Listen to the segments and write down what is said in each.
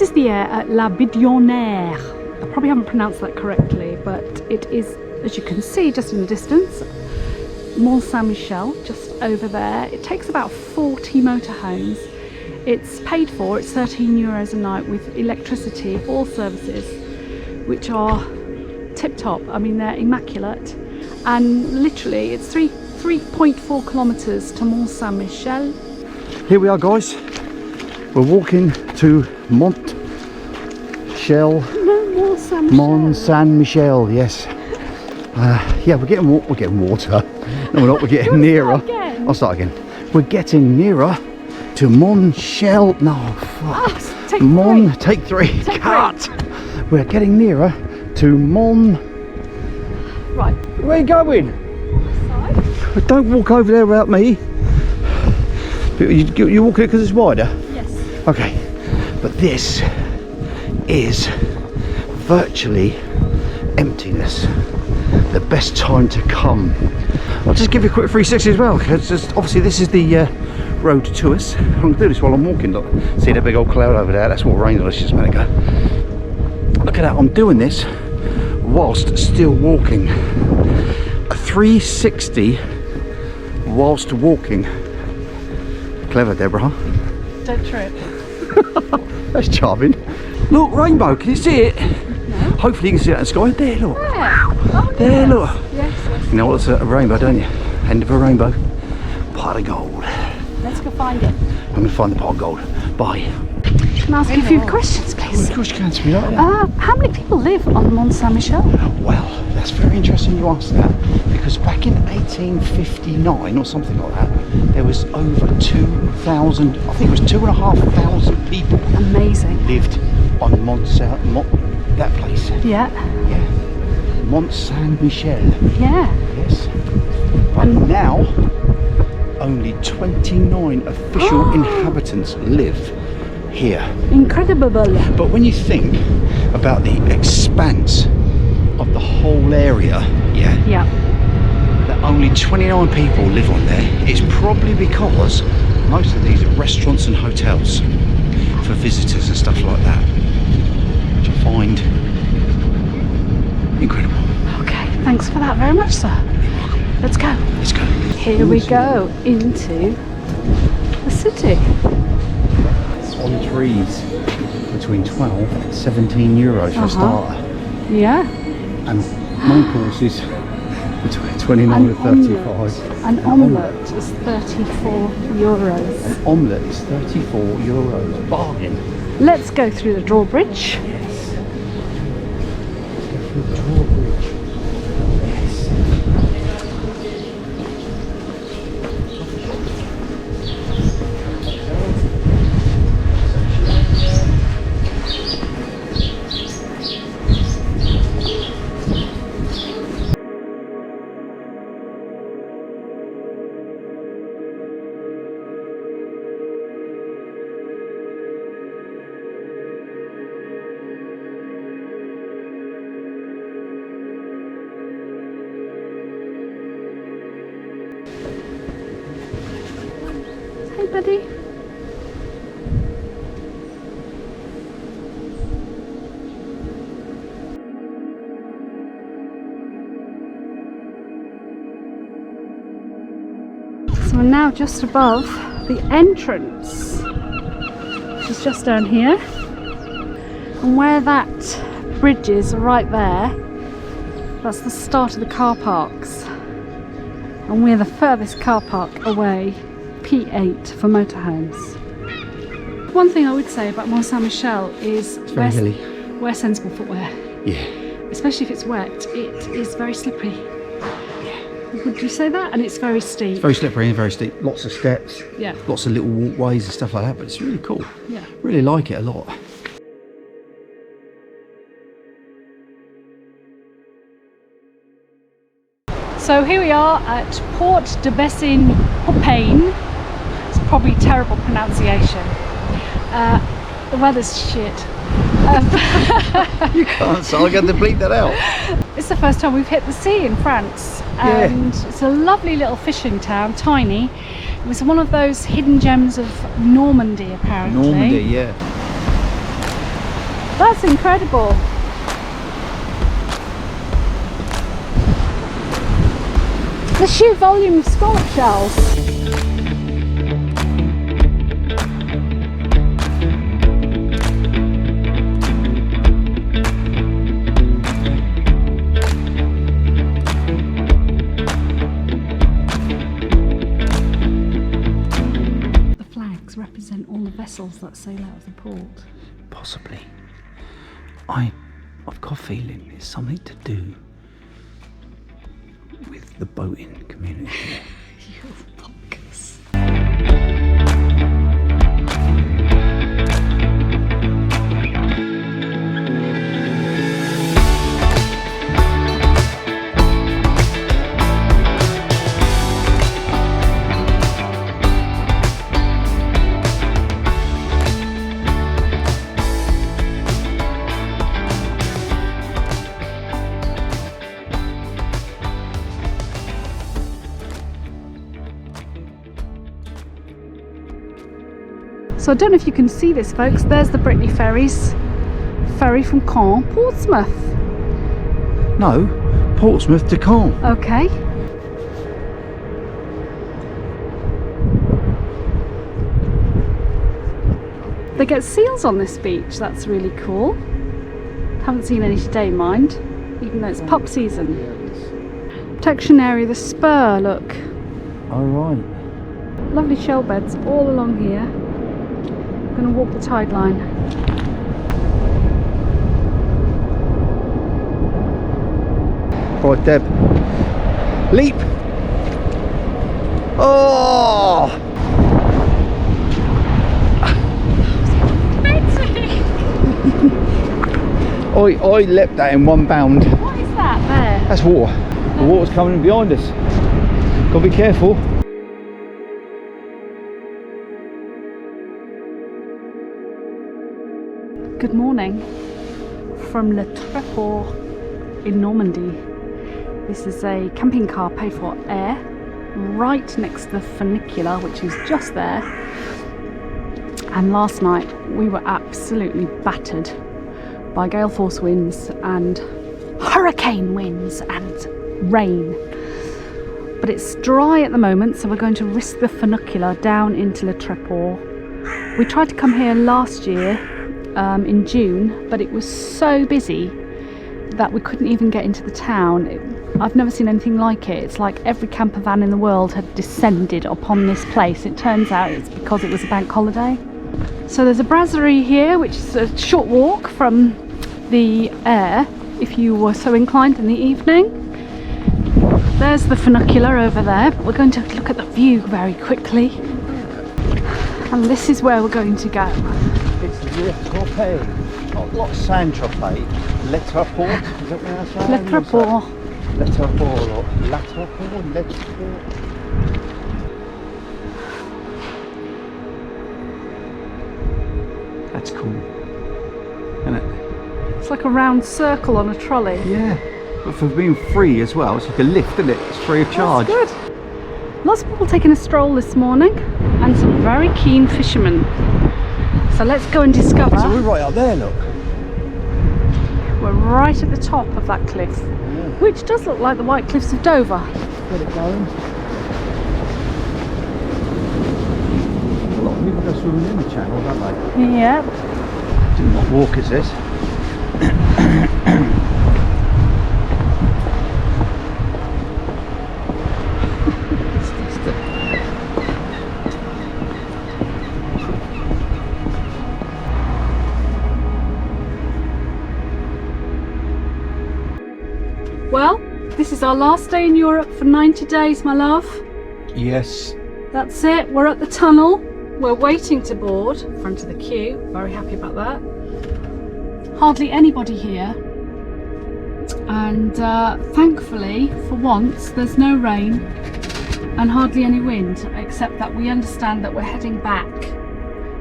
is the air at La Bidonnière. I probably haven't pronounced that correctly, but it is, as you can see just in the distance, Mont Saint Michel, just over there. It takes about 40 motorhomes. It's paid for, it's €13 a night with electricity, all services, which are tip-top. I mean, they're immaculate. And literally, it's 3.4 kilometres to Mont Saint Michel. Here we are, guys. We're walking to Mont Saint Michel, yes. Yeah, we're getting water. No, we're not. We're getting nearer. I'll start again. We're getting nearer to Mont Shell. No, fuck. Take three. Cut. We're getting nearer to Mont. Right. Where are you going? Side. Don't walk over there without me. You're walking it because it's wider? Yes. Okay. But this is virtually emptiness. The best time to come. I'll just give you a quick 360 as well, because obviously this is the road to us. I'm going to do this while I'm walking. Look, see that big old cloud over there? That's what rained on us just a minute ago. Look at that, I'm doing this whilst still walking. A 360 whilst walking. Clever, Deborah, huh? Don't trip. That's charming. Look, rainbow, can you see it? No. Hopefully you can see that in the sky. There, look. Wow. Oh, there, yes. look. Yes. You know what's a rainbow, don't you? End of a rainbow. Pot of gold. Let's go find it. I'm going to find the pot of gold. Bye. Can I ask you a few questions, please? Of course you can, sweetheart. How many people live on Mont Saint Michel? Well, that's very interesting you asked that, because back in 1859 or something like that, there was over 2,000, I think it was 2,500 people. Amazing. Lived on that place. Yeah. Yeah. Mont Saint Michel. Yeah. Yes. But now, only 29 official inhabitants live here. Incredible. But when you think about the expanse of the whole area, Yeah. that only 29 people live on there, it's probably because most of these are restaurants and hotels for visitors and stuff like that, which I find incredible. Okay, thanks for that very much, sir. Let's go. Let's go. Here we go into the city. On trees between 12 and €17 for a starter, Yeah. and main courses between 29 and 35. An omelette is €34. An omelette is €34. Bargain. Let's go through the drawbridge. Yes. Let's go through the drawbridge. Yes. Hey, buddy. So we're now just above the entrance, which is just down here. And where that bridge is right there, that's the start of the car parks. And we're the furthest car park away, P8 for motorhomes. One thing I would say about Mont Saint Michel is wear sensible footwear. Yeah. Especially if it's wet, it is very slippery. Yeah. Would you say that? And it's very steep. It's very slippery and very steep. Lots of steps. Yeah. Lots of little walkways and stuff like that, but it's really cool. Yeah. Really like it a lot. So here we are at Port de Bessin-Hoppain. It's probably terrible pronunciation. The weather's shit. You can't, so I'm going to bleep that out. It's the first time we've hit the sea in France, and it's a lovely little fishing town, tiny. It was one of those hidden gems of Normandy, apparently. Normandy, yeah. That's incredible. The sheer volume of scallop shells. The flags represent all the vessels that sail out of the port. Possibly. I've got a feeling it's something to do with the boating community. You're bonkers. So I don't know if you can see this, folks. There's the Brittany ferries. Ferry from Caen, Portsmouth. No, Portsmouth to Caen. Okay. They get seals on this beach. That's really cool. Haven't seen any today, mind. Even though it's pup season. Protection area, the spur, look. Oh, right. Lovely shell beds all along here. I'm going to walk the tide line. Right, Deb. Leap! Oh! I leapt that in one bound. What is that there? That's water. The water's coming in behind us. Gotta be careful. Good morning from Le Tréport in Normandy. This is a camping car paid for air right next to the funicular, which is just there. And last night we were absolutely battered by gale force winds and hurricane winds and rain. But it's dry at the moment, so we're going to risk the funicular down into Le Tréport. We tried to come here last year in June, but it was so busy that we couldn't even get into the town. I've never seen anything like it. It's like every camper van in the world had descended upon this place. It turns out it's because it was a bank holiday. So there's a brasserie here, which is a short walk from the air if you were so inclined in the evening. There's the funicular over there, but we're going to look at the view very quickly. And this is where we're going to go. It's Le Tréport, not Saint-Tropez. Le Tréport, is that what I say? Le Tréport. Le Tréport, or La Tréport, Le Tréport. That's cool, isn't it? It's like a round circle on a trolley. Yeah, but for being free as well, it's like a lift, isn't it? It's free of charge. That's good. Lots of people taking a stroll this morning and some very keen fishermen. So let's go and discover. So we're right up there, look. We're right at the top of that cliff, which does look like the White Cliffs of Dover. Get it going. A lot of people go swimming in the channel, don't they? Yeah. Do not walk, it says. Well, this is our last day in Europe for 90 days, my love. Yes. That's it. We're at the tunnel. We're waiting to board, front of the queue. Very happy about that. Hardly anybody here. And thankfully, for once, there's no rain and hardly any wind, except that we understand that we're heading back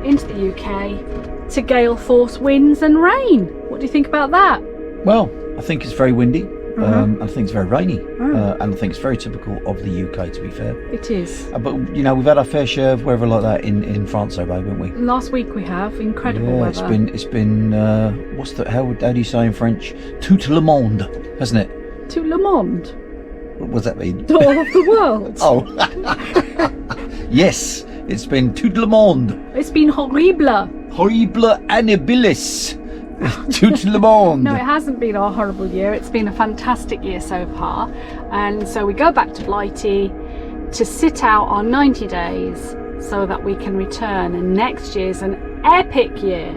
into the UK to gale force winds and rain. What do you think about that? Well, I think it's very windy. and I think it's very rainy, and I think it's very typical of the UK, to be fair. It is. But you know, we've had our fair share of weather like that in France, though, babe, haven't we? Last week we have incredible Yeah, weather. it's been how do you say in French? Tout le monde, hasn't it? Tout le monde. What does that mean? All of the world. Oh, yes, it's been tout le monde. It's been horrible. Horrible annibilis. Tout le monde. No, it hasn't been a horrible year. It's been a fantastic year so far. And so we go back to Blighty to sit out our 90 days so that we can return. And next year's an epic year.